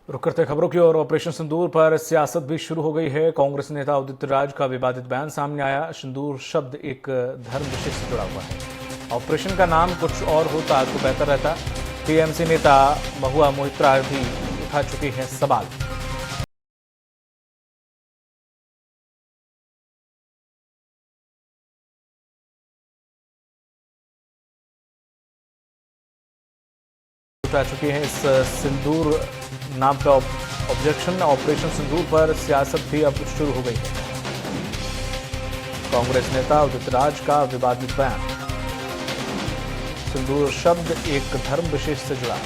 रुक करते खबरों की ओर। ऑपरेशन सिंदूर पर सियासत भी शुरू हो गई है। कांग्रेस नेता उदित राज का विवादित बयान सामने आया। सिंदूर शब्द एक धर्म विषय से जुड़ा हुआ है। ऑपरेशन का नाम कुछ और होता तो बेहतर रहता। टीएमसी नेता महुआ मोइत्रा भी उठा चुके हैं सवाल। उठा चुके हैं इस सिंदूर नाम का ऑब्जेक्शन। ऑपरेशन सिंदूर पर सियासत भी अब शुरू हो गई है। कांग्रेस नेता उदित राज का विवादित बयान। सिंदूर शब्द एक धर्म विशेष से जुड़ा।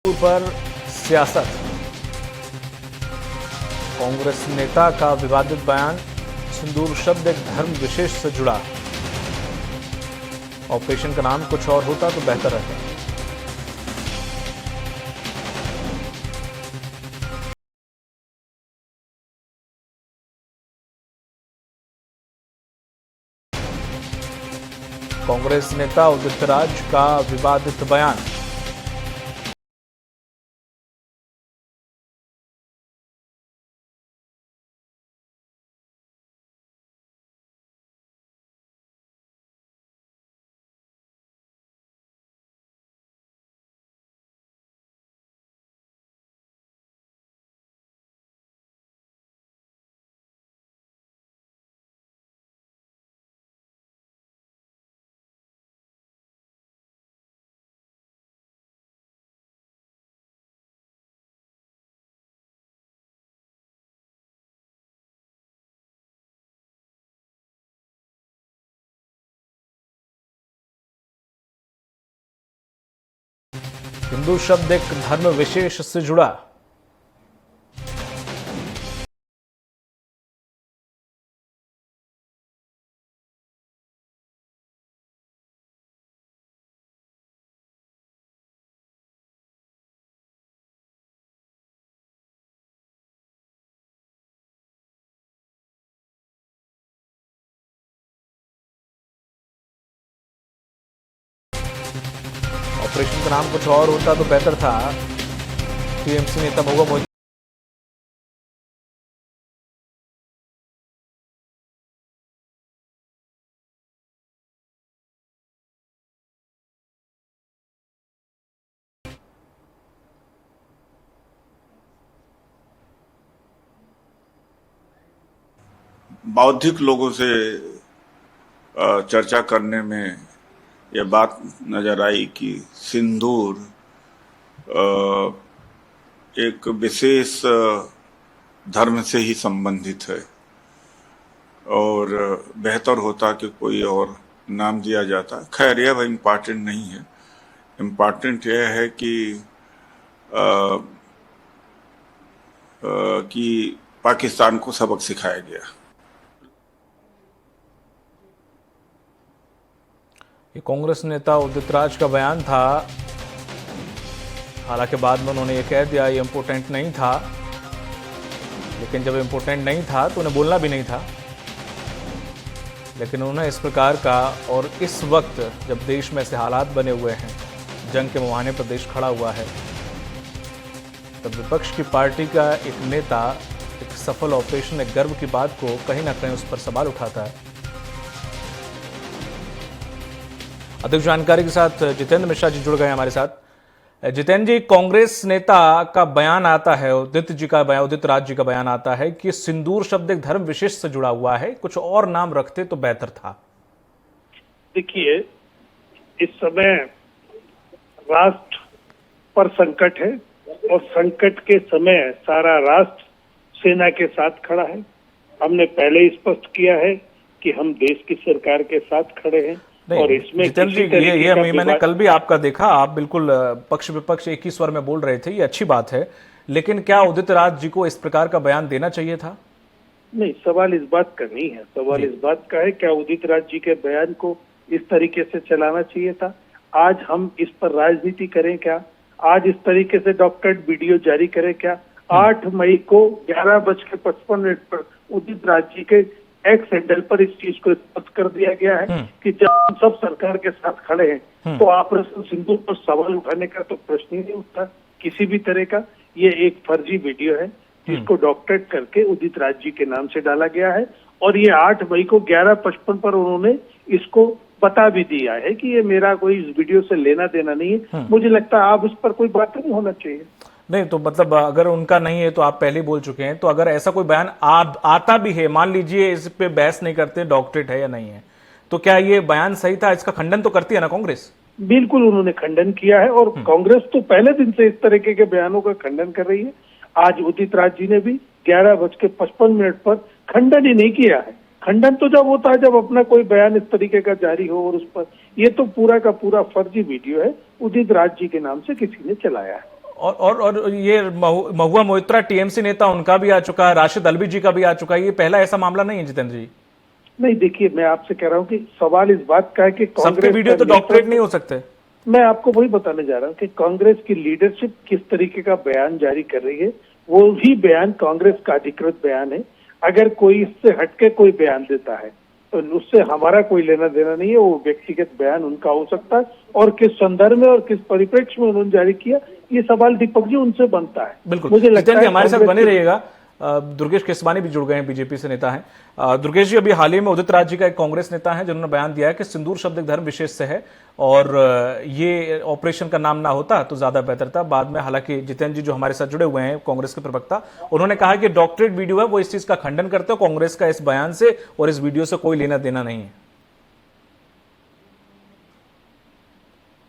पर सियासत। कांग्रेस नेता का विवादित बयान। सिंदूर शब्द एक धर्म विशेष से जुड़ा। ऑपरेशन का नाम कुछ और होता तो बेहतर रहता। कांग्रेस नेता उदित राज का विवादित बयान। हिंदू शब्द एक धर्म विशेष से जुड़ा। ऑपरेशन का नाम कुछ और होता तो बेहतर था। टीएमसी नेता महुआ मोइत्रा। बौद्धिक लोगों से चर्चा करने में यह बात नजर आई कि सिंदूर एक विशेष धर्म से ही संबंधित है और बेहतर होता कि कोई और नाम दिया जाता। खैर, यह इम्पॉर्टेंट नहीं है। इम्पॉर्टेंट यह है कि पाकिस्तान को सबक सिखाया गया। ये कांग्रेस नेता उदित राज का बयान था। हालांकि बाद में उन्होंने ये कह दिया ये इम्पोर्टेंट नहीं था, लेकिन जब इम्पोर्टेंट नहीं था तो उन्हें बोलना भी नहीं था। लेकिन उन्होंने इस प्रकार का, और इस वक्त जब देश में ऐसे हालात बने हुए हैं, जंग के मुहाने पर देश खड़ा हुआ है, तब विपक्ष की पार्टी का एक नेता एक सफल ऑपरेशन, एक गर्व की बात को कहीं ना कहीं उस पर सवाल उठाता है। अधिक जानकारी के साथ जितेंद्र मिश्रा जी जुड़ गए हमारे साथ। जितेंद्र जी, कांग्रेस नेता का बयान आता है, उदित राज जी का बयान आता है कि सिंदूर शब्द एक धर्म विशेष से जुड़ा हुआ है, कुछ और नाम रखते तो बेहतर था। देखिए, इस समय राष्ट्र पर संकट है और संकट के समय सारा राष्ट्र सेना के साथ खड़ा है। हमने पहले ही स्पष्ट किया है कि हम देश की सरकार के साथ खड़े हैं। और इसमें जितेंद्र जी, ये मैंने कल भी आपका देखा, आप बिल्कुल पक्ष विपक्ष एक ही स्वर में बोल रहे थे, ये अच्छी बात है। लेकिन क्या उदित राज जी को इस प्रकार का बयान देना चाहिए था? नहीं, सवाल इस बात का नहीं है। सवाल इस बात का है क्या उदित राज जी के बयान को इस तरीके से चलाना चाहिए था? आज हम इस पर राजनीति करें क्या? आज इस तरीके से डॉक्टरेट वीडियो जारी करें क्या? 8 मई को 11:55 पर उदित राज जी के एक्स हैंडल पर इस चीज को स्पष्ट कर दिया गया है कि जब हम सब सरकार के साथ खड़े हैं तो ऑपरेशन सिंदूर पर सवाल उठाने का तो प्रश्न ही नहीं उठता किसी भी तरह का। ये एक फर्जी वीडियो है जिसको डॉक्टरेट करके उदित राज जी के नाम से डाला गया है और ये 8 मई को 11:55 पर उन्होंने इसको बता भी दिया है कि ये मेरा कोई इस वीडियो से लेना देना नहीं है। मुझे लगता है आप इस पर कोई बात नहीं होना चाहिए। नहीं तो मतलब अगर उनका नहीं है तो आप पहले बोल चुके हैं, तो अगर ऐसा कोई बयान आता भी है, मान लीजिए इस पे बहस नहीं करते डॉक्टरेट है या नहीं है, तो क्या ये बयान सही था? इसका खंडन तो करती है ना कांग्रेस? बिल्कुल उन्होंने खंडन किया है और कांग्रेस तो पहले दिन से इस तरीके के बयानों का खंडन कर रही है। आज उदित राज जी ने भी 11:55 पर खंडन ही नहीं किया है। खंडन तो जब होता है जब अपना कोई बयान इस तरीके का जारी हो और उस पर, ये तो पूरा का पूरा फर्जी वीडियो है, उदित राज जी के नाम से किसी ने चलाया है। और ये महुआ मोइत्रा टीएमसी नेता उनका भी आ चुका है, राशिद अल्वी जी का भी आ चुका है, ये पहला ऐसा मामला नहीं है जितेंद्र जी? नहीं देखिए, मैं आपसे कह रहा हूँ कि सवाल इस बात का है कि सबके वीडियो तो डॉक्टरेट नहीं हो सकते। मैं आपको वही बताने जा रहा हूँ कि कांग्रेस की लीडरशिप किस तरीके का बयान जारी कर रही है, वो ही बयान कांग्रेस का अधिकृत बयान है। अगर कोई इससे हटके कोई बयान देता है तो उससे हमारा कोई लेना देना नहीं है, वो व्यक्तिगत बयान उनका हो सकता है और किस संदर्भ में और किस परिप्रेक्ष्य में उन्होंने जारी किया, ये सवाल दीपक जी उनसे बनता है। बिल्कुल, मुझे लगता है हमारे साथ बने रहिएगा। दुर्गेश केसवानी भी जुड़ गए हैं, बीजेपी से नेता हैं। दुर्गेश जी, अभी हाल ही में उदित राज जी का एक कांग्रेस नेता है जिन्होंने बयान दिया है कि सिंदूर शब्द एक धर्म विशेष से है और ये ऑपरेशन का नाम ना होता तो ज्यादा बेहतर था। बाद में हालांकि जितेंद्र जी जो हमारे साथ जुड़े हुए हैं कांग्रेस के प्रवक्ता, उन्होंने कहा कि डॉक्टरेट वीडियो है, वो इस चीज का खंडन करते हो, कांग्रेस का इस बयान से और इस वीडियो से कोई लेना देना नहीं है।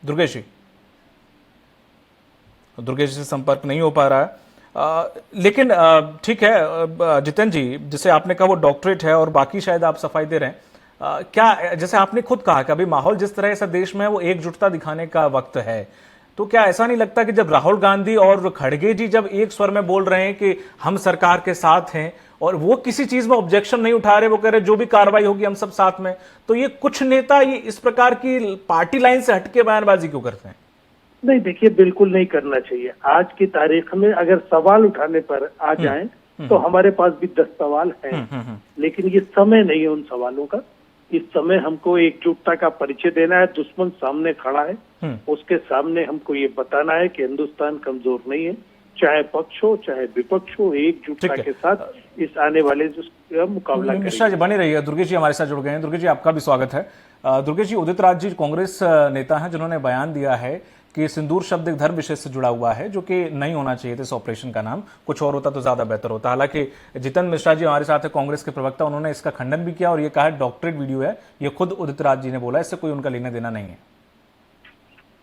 दुर्गेश जी से संपर्क नहीं हो पा रहा है। लेकिन ठीक है जितेंद्र जी, जैसे आपने कहा वो डॉक्टरेट है और बाकी शायद आप सफाई दे रहे हैं, क्या जैसे आपने खुद कहा कि अभी माहौल जिस तरह से देश में है वो एकजुटता दिखाने का वक्त है, तो क्या ऐसा नहीं लगता कि जब राहुल गांधी और खड़गे जी जब एक स्वर में बोल रहे हैं कि हम सरकार के साथ हैं और वो किसी चीज में ऑब्जेक्शन नहीं उठा रहे, वो कह रहे जो भी कार्रवाई होगी हम सब साथ में, तो ये कुछ नेता ये इस प्रकार की पार्टी लाइन से हटके बयानबाजी क्यों करते हैं? नहीं देखिए, बिल्कुल नहीं करना चाहिए। आज की तारीख में अगर सवाल उठाने पर आ जाएं तो हमारे पास भी 10 सवाल हैं, लेकिन ये समय नहीं है उन सवालों का। इस समय हमको एकजुटता का परिचय देना है। दुश्मन सामने खड़ा है, उसके सामने हमको ये बताना है कि हिंदुस्तान कमजोर नहीं है, चाहे पक्ष हो चाहे विपक्ष हो, एकजुटता के साथ इस आने वाले मुकाबला करेंगे। मिश्रा जी बने रहिए। दुर्गेश जी हमारे साथ जुड़ गए हैं। दुर्गेश जी आपका भी स्वागत है। दुर्गेश जी, उदित राज जी कांग्रेस नेता हैं जिन्होंने बयान दिया है कि सिंदूर शब्द एक धर्म विशेष से जुड़ा हुआ है, जो कि नहीं होना चाहिए था इस ऑपरेशन का नाम, कुछ और होता तो ज्यादा बेहतर होता। हालांकि जितेंद्र मिश्रा जी हमारे साथ है, कांग्रेस के प्रवक्ता, उन्होंने इसका खंडन भी किया और ये कहा डॉक्टरेट वीडियो है, ये खुद उदित राज जी ने बोला, इससे कोई उनका लेना देना नहीं है।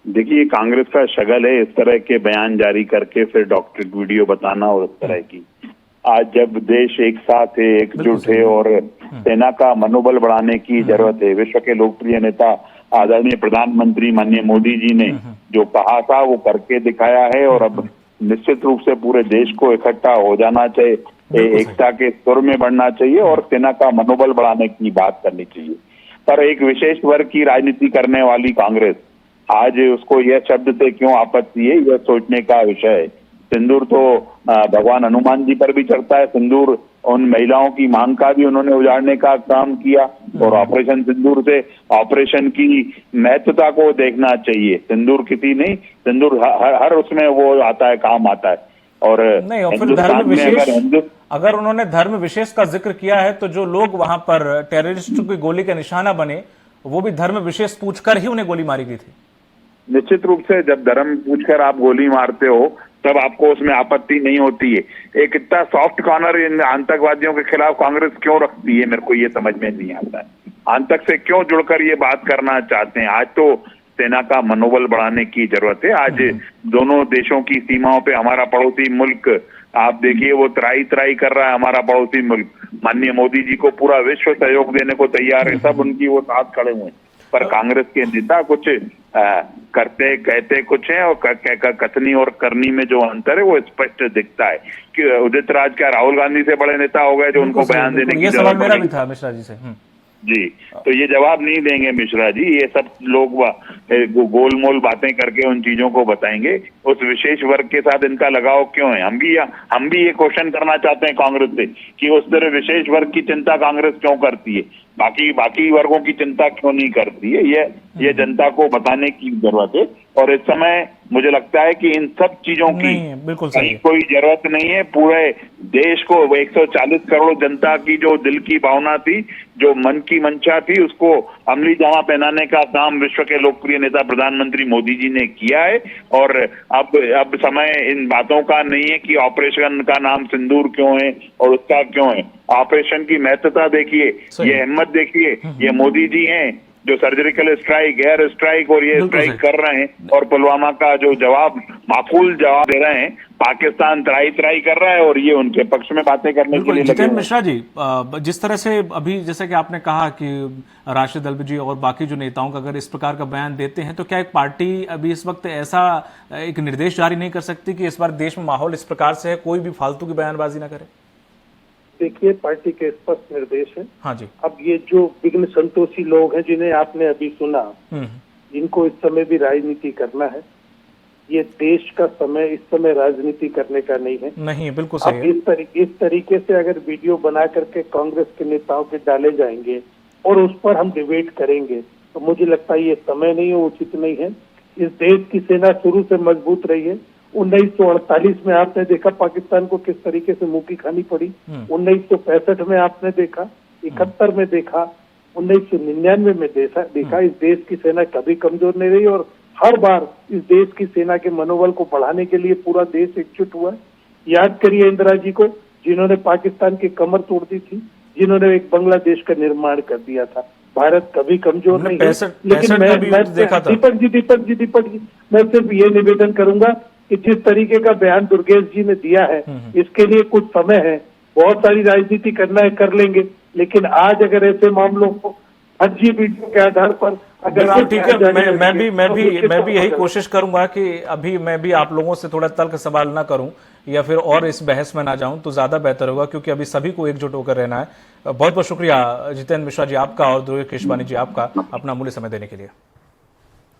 देखिए, कांग्रेस का शगल है इस तरह के बयान जारी करके फिर डॉक्टरेट वीडियो बताना और इस तरह की। आज जब देश एक साथ है, एकजुट है और सेना का मनोबल बढ़ाने की जरूरत है, विश्व के लोकप्रिय नेता आदरणीय प्रधानमंत्री माननीय मोदी जी ने जो कहा था वो करके दिखाया है और अब निश्चित रूप से पूरे देश को इकट्ठा हो जाना चाहिए, एकता के सुर में बढ़ना चाहिए और सेना का मनोबल बढ़ाने की बात करनी चाहिए। पर एक विशेष वर्ग की राजनीति करने वाली कांग्रेस आज उसको यह शब्द से क्यों आपत्ति है, यह सोचने का विषय है। सिंदूर तो भगवान हनुमान जी पर भी चढ़ता है, सिंदूर उन महिलाओं की मांग का भी उन्होंने उजाड़ने का काम किया और ऑपरेशन सिंदूर से ऑपरेशन की महत्वता को देखना चाहिए। सिंदूर किसी नहीं, सिंदूर हर उसमें वो आता है, काम आता है। और नहीं, और फिर धर्म विशेष, अगर उन्होंने धर्म विशेष का जिक्र किया है तो जो लोग वहां पर टेररिस्ट की गोली का निशाना बने, वो भी धर्म विशेष पूछकर ही उन्हें गोली मारी गई थी। निश्चित रूप से जब धर्म पूछकर आप गोली मारते हो तब आपको उसमें आपत्ति नहीं होती है। एक इतना सॉफ्ट कॉर्नर इन आतंकवादियों के खिलाफ कांग्रेस क्यों रखती है, मेरे को ये समझ में नहीं आता है। आतंक से क्यों जुड़कर ये बात करना चाहते हैं? आज तो सेना का मनोबल बढ़ाने की जरूरत है। आज दोनों देशों की सीमाओं पे हमारा पड़ोसी मुल्क, आप देखिए वो त्राही त्राही कर रहा है, हमारा पड़ोसी मुल्क। माननीय मोदी जी को पूरा विश्व सहयोग देने को तैयार है, सब उनकी वो साथ खड़े हुए हैं। पर कांग्रेस के नेता कुछ करते कहते कुछ है और कथनी और करनी में जो अंतर है वो स्पष्ट दिखता है कि उदित राज क्या राहुल गांधी से बड़े नेता हो गए जो उनको बयान देने की सवाल मेरा भी था मिश्रा जी से। जी, तो ये जवाब नहीं देंगे मिश्रा जी। ये सब लोग गोलमोल बातें करके उन चीजों को बताएंगे। उस विशेष वर्ग के साथ इनका लगाव क्यों है? हम भी ये क्वेश्चन करना चाहते हैं कांग्रेस से कि उस तरह विशेष वर्ग की चिंता कांग्रेस क्यों करती है, बाकी वर्गों की चिंता क्यों नहीं करती है? ये जनता को बताने की जरूरत है। और इस समय मुझे लगता है कि इन सब चीजों की बिल्कुल सही कोई जरूरत नहीं है। पूरे देश को 140 करोड़ जनता की जो दिल की भावना थी, जो मन की मंशा थी, उसको अमली जामा पहनाने का काम विश्व के लोकप्रिय नेता प्रधानमंत्री मोदी जी ने किया है। और अब समय इन बातों का नहीं है कि ऑपरेशन का नाम सिंदूर क्यों है और उसका क्यों है। ऑपरेशन की महत्वता देखिए, ये हिम्मत देखिए, ये मोदी जी हैं जो सर्जिकल स्ट्राइक, एयर स्ट्राइक और ये स्ट्राइक कर रहे हैं। और पुलवामा का जो जवाब, माकूल जवाब दे रहे हैं। पाकिस्तान तराई कर रहा है और ये उनके पक्ष में बातें करने के लिए लगे। जितेंद्र मिश्रा जी, जिस तरह से अभी जैसे कि आपने कहा कि राशिद अल्वी जी और बाकी जो नेताओं का अगर इस प्रकार का बयान देते हैं, तो क्या एक पार्टी अभी इस वक्त ऐसा एक निर्देश जारी नहीं कर सकती कि इस बार देश में माहौल इस प्रकार से है, कोई भी फालतू की बयानबाजी ना करे? देखिए, पार्टी के स्पष्ट निर्देश है। हाँ जी। अब ये जो विघ्न संतोषी लोग हैं जिन्हें आपने अभी सुना, इनको इस समय भी राजनीति करना है। ये देश का समय इस समय राजनीति करने का नहीं है। नहीं, बिल्कुल सही है। इस तरीके से अगर वीडियो बना करके कांग्रेस के नेताओं के डाले जाएंगे और उस पर हम डिबेट करेंगे, तो मुझे लगता है ये समय नहीं है, उचित नहीं है। इस देश की सेना शुरू से मजबूत रही है। 1948 में आपने देखा पाकिस्तान को किस तरीके से मुंह की खानी पड़ी। 1965 में आपने देखा, 71 में देखा, 1999 में देखा। इस देश की सेना कभी कमजोर नहीं रही और हर बार इस देश की सेना के मनोबल को बढ़ाने के लिए पूरा देश एकजुट हुआ है। याद करिए इंदिरा जी को, जिन्होंने पाकिस्तान की कमर तोड़ दी थी, जिन्होंने एक बांग्लादेश का निर्माण कर दिया था। भारत कभी कमजोर नहीं है। लेकिन मैं दीपक जी, मैं सिर्फ ये निवेदन करूंगा कि जिस तरीके का बयान दुर्गेश जी ने दिया है, इसके लिए कुछ समय है। बहुत सारी राजनीति करना है, कर लेंगे, लेकिन आज अगर ऐसे मामलों को फर्जी वीडियो के आधार पर अगर ठीक है, मैं भी यही कोशिश करूंगा कि अभी मैं भी आप लोगों से थोड़ा तर्क सवाल ना करूं या फिर और इस बहस में ना जाऊं, तो ज्यादा बेहतर होगा, क्योंकि अभी सभी को एकजुट होकर रहना है। बहुत बहुत शुक्रिया जितेंद्र मिश्रा जी आपका और दुर्गेश केशवानी जी आपका अपना अमूल्य समय देने के लिए।